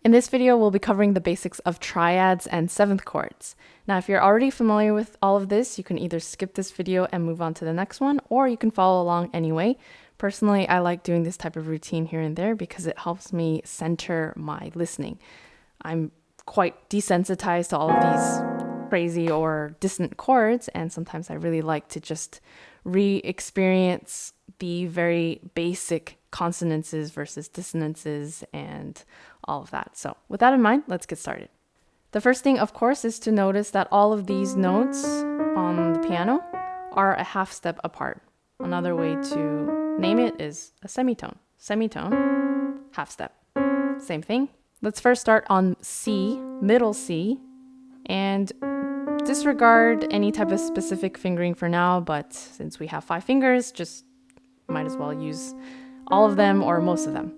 In this video, we'll be covering the basics of triads and seventh chords. Now, if you're already familiar with all of this, you can either skip this video and move on to the next one, or you can follow along anyway. Personally, I like doing this type of routine here and there because it helps me center my listening. I'm quite desensitized to all of these crazy or dissonant chords, and sometimes I really like to just re-experience the very basic consonances versus dissonances and all of that. So with that in mind, let's get started. The first thing, of course, is to notice that all of these notes on the piano are a half step apart. Another way to name it is a semitone. Semitone, half step. Same thing. Let's first start on C, middle C, and disregard any type of specific fingering for now, but since we have 5 fingers, just might as well use all of them or most of them.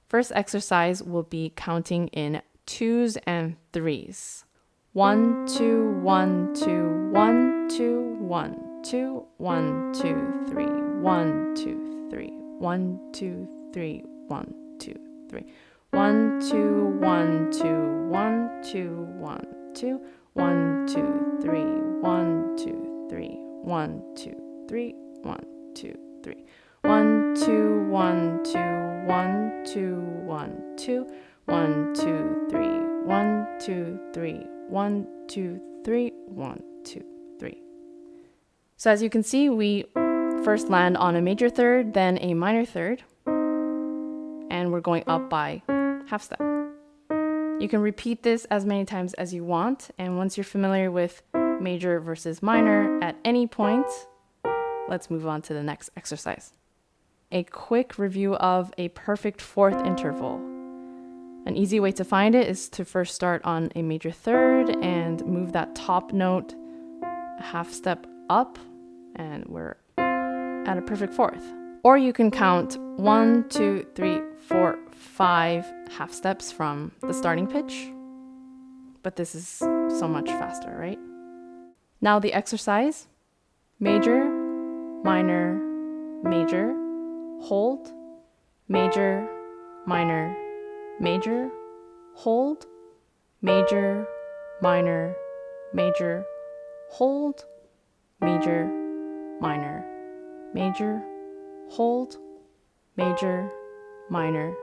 First exercise will be counting in 2s and 3s. 1, 2, 1, 2, 1, 2, 1, 2, 1, 2, 3, 1, 2, 3, 1, 2, 3, 1, 2, 3, 1, 2, 1, 2, 1, 2, 1, 2, 1, 2, 3, 1, 2, 3, 1, 2, 3, 1, 2, 3. 1, 2, 1, 2, 1, 2, 1, 2, 1, 2, 3, 1, 2, 3, 1, 2, 3, 1, 2, 3. So as you can see, we first land on a major third, then a minor third, and we're going up by half step. You can repeat this as many times as you want, and once you're familiar with major versus minor at any point, let's move on to the next exercise. A quick review of a perfect fourth interval. An easy way to find it is to first start on a major third and move that top note a half step up, and we're at a perfect fourth. Or you can count 1, 2, 3, 4, 5 half steps from the starting pitch, but this is so much faster, right? Now the exercise: major, minor, major, hold, major, minor, major, hold, major, minor, major, hold, major, minor, major, hold, major, minor,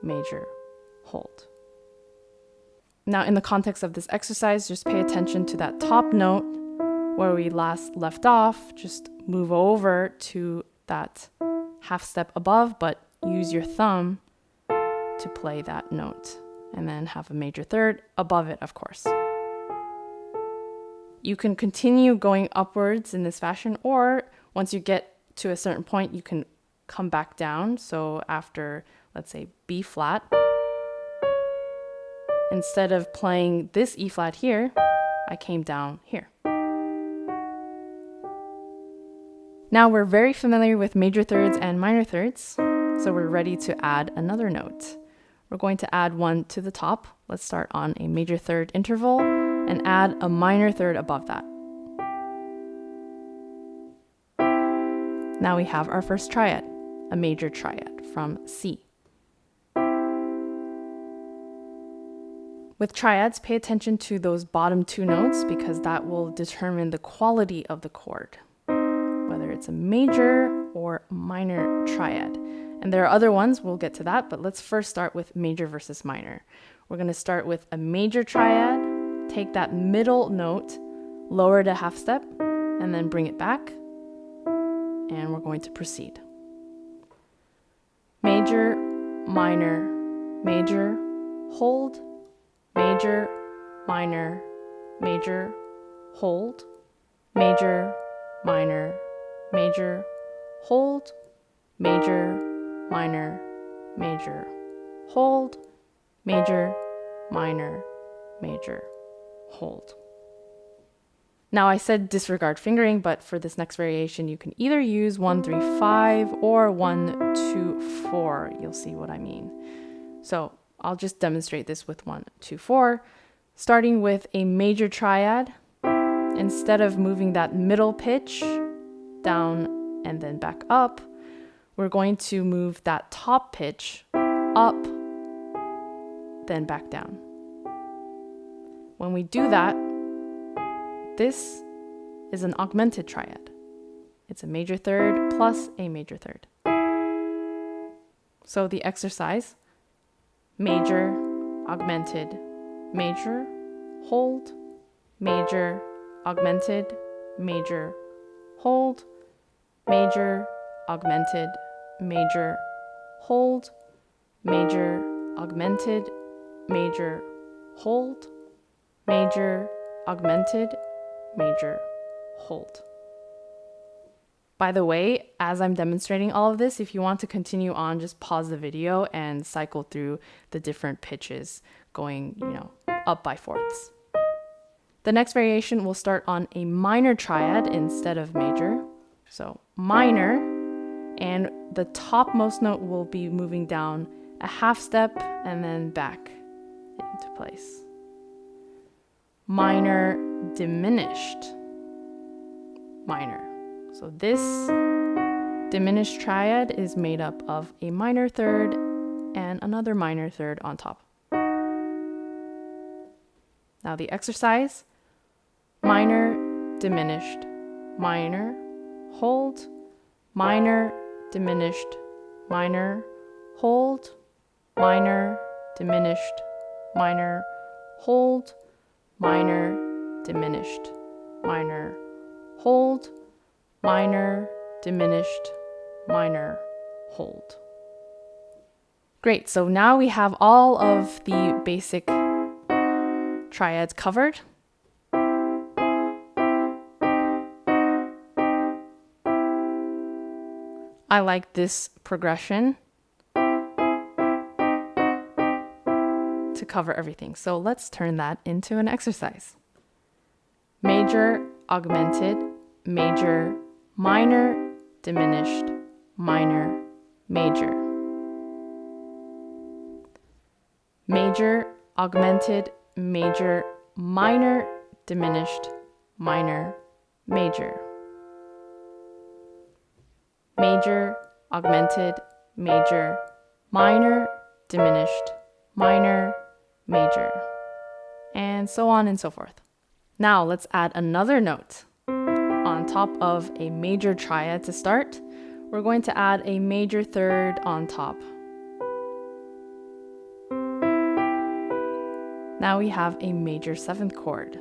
major, hold. Now in the context of this exercise, just pay attention to that top note where we last left off. Just move over to that half step above, but use your thumb to play that note, and then have a major third above it, of course. You can continue going upwards in this fashion, or once you get to a certain point, you can come back down. So after, let's say, B flat, instead of playing this E flat here, I came down here. Now we're very familiar with major thirds and minor thirds, so we're ready to add another note. We're going to add one to the top. Let's start on a major third interval and add a minor third above that. Now we have our first triad, a major triad from C. With triads, pay attention to those bottom 2 notes because that will determine the quality of the chord, whether it's a major or minor triad. And there are other ones, we'll get to that, but let's first start with major versus minor. We're going to start with a major triad, take that middle note, lower it a half step, and then bring it back, and we're going to proceed. Major, minor, major, hold, major, minor, major, hold, major, minor, major, hold, major, minor, major, hold, major, minor, major, hold. Now I said disregard fingering, but for this next variation, you can either use 1, 3, 5 or 1, 2, 4. You'll see what I mean. So I'll just demonstrate this with 1, 2, 4. Starting with a major triad, instead of moving that middle pitch down and then back up, we're going to move that top pitch up then back down. When we do that, this is an augmented triad. It's a major third plus a major third. So the exercise, major, augmented, major, hold, major, augmented, major, hold, major, augmented, major, hold, major, augmented, major, hold, major, augmented, major, hold. By the way, as I'm demonstrating all of this, if you want to continue on, just pause the video and cycle through the different pitches going, up by fourths. The next variation will start on a minor triad instead of major. So minor, and the topmost note will be moving down a half step and then back into place. Minor diminished, minor. So this diminished triad is made up of a minor third and another minor third on top. Now the exercise, minor, diminished, minor, hold, minor, diminished, minor, hold, minor, diminished, minor, hold, minor, diminished, minor, hold, minor, diminished, minor, hold. Great, so now we have all of the basic triads covered. I like this progression to cover everything. So let's turn that into an exercise. Major, augmented, major, minor, diminished, minor, major. Major, augmented, major, minor, diminished, minor, major. Major, augmented, major, minor, diminished, minor, major, and so on and so forth. Now let's add another note. On top of a major triad to start, we're going to add a major third on top. Now we have a major seventh chord.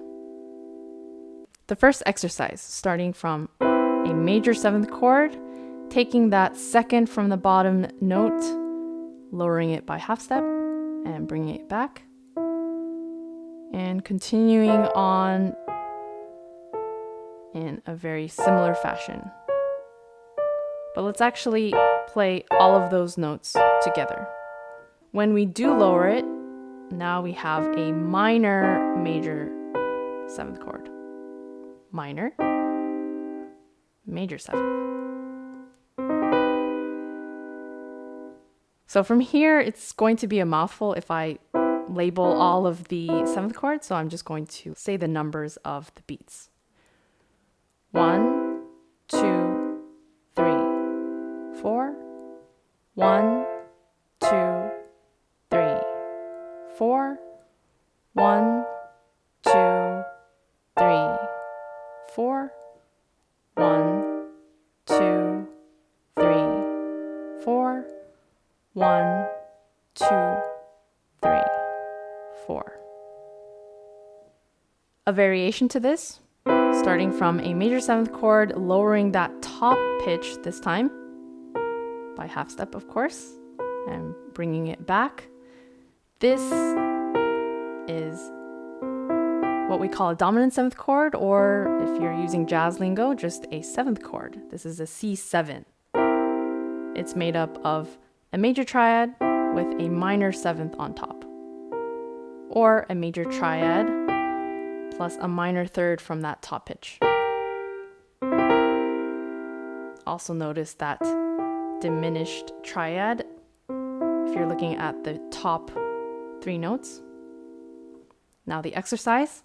The first exercise, starting from a major seventh chord, taking that second from the bottom note, lowering it by half step and bringing it back, and continuing on in a very similar fashion. But let's actually play all of those notes together. When we do lower it, now we have a minor major seventh chord. Minor, major seventh. So from here, it's going to be a mouthful if I label all of the seventh chords, so I'm just going to say the numbers of the beats. 1, 2, 3, 4. 1, 2, 3, 4. 1, 2, 3, 4. 1, 2, 3, 4. 1, 2, 3, 4. A variation to this, starting from a major seventh chord, lowering that top pitch this time by half step, of course, and bringing it back. This is what we call a dominant seventh chord, or if you're using jazz lingo, just a seventh chord. This is a C7. It's made up of a major triad with a minor seventh on top, or a major triad plus a minor third from that top pitch. Also notice that diminished triad if you're looking at the top 3 notes. Now the exercise.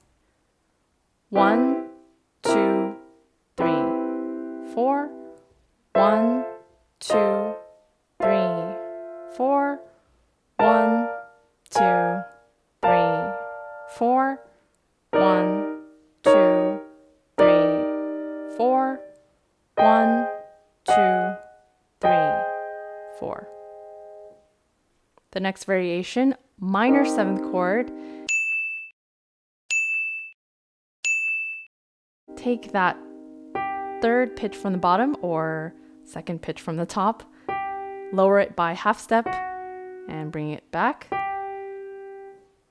1, 2, 3, 4. 1, 2, 3, 4. 1, 2, The next variation, minor 7th chord. Take that 3rd pitch from the bottom or 2nd pitch from the top, lower it by half step and bring it back.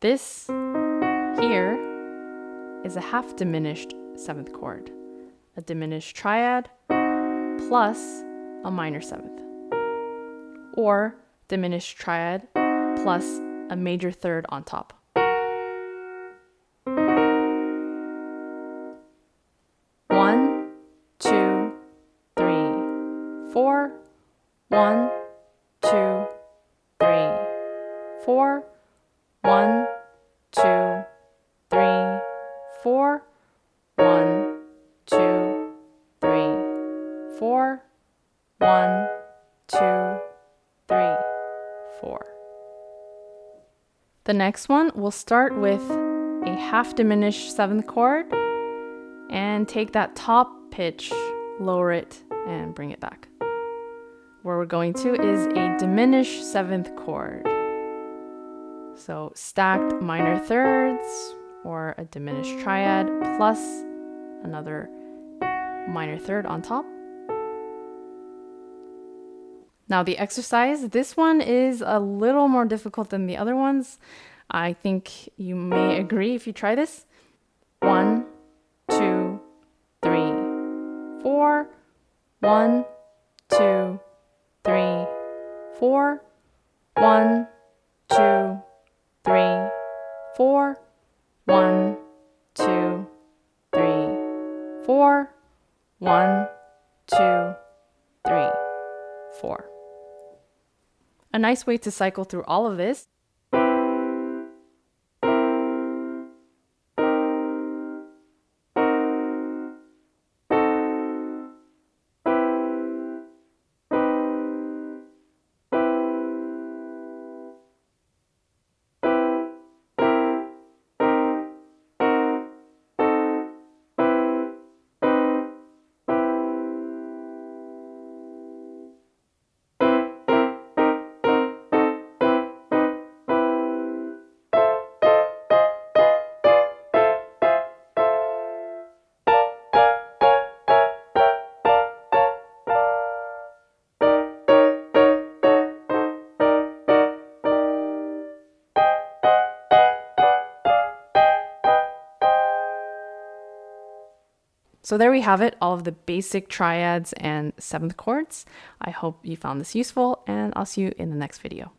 This here is a half diminished 7th chord, a diminished triad plus a minor 7th, or diminished triad plus a major 3rd on top. One, two, three, four. 1, 2, 3, 4. 1, 2, 3, 4. 1, 2, 3, 4. 1, 2, 3, 4. The next one, we'll start with a half diminished 7th chord and take that top pitch, lower it, and bring it back. Where we're going to is a diminished 7th chord. So stacked minor 3rds or a diminished triad plus another minor 3rd on top. Now the exercise, this one is a little more difficult than the other ones. I think you may agree if you try this. 1, 2, 3, 4. 1, 2, 3, 4. 1, 2, 3, 4. 1, 2, 3, 4. 1, 2, 3, 4. A nice way to cycle through all of this . So there we have it, all of the basic triads and 7th chords. I hope you found this useful, and I'll see you in the next video.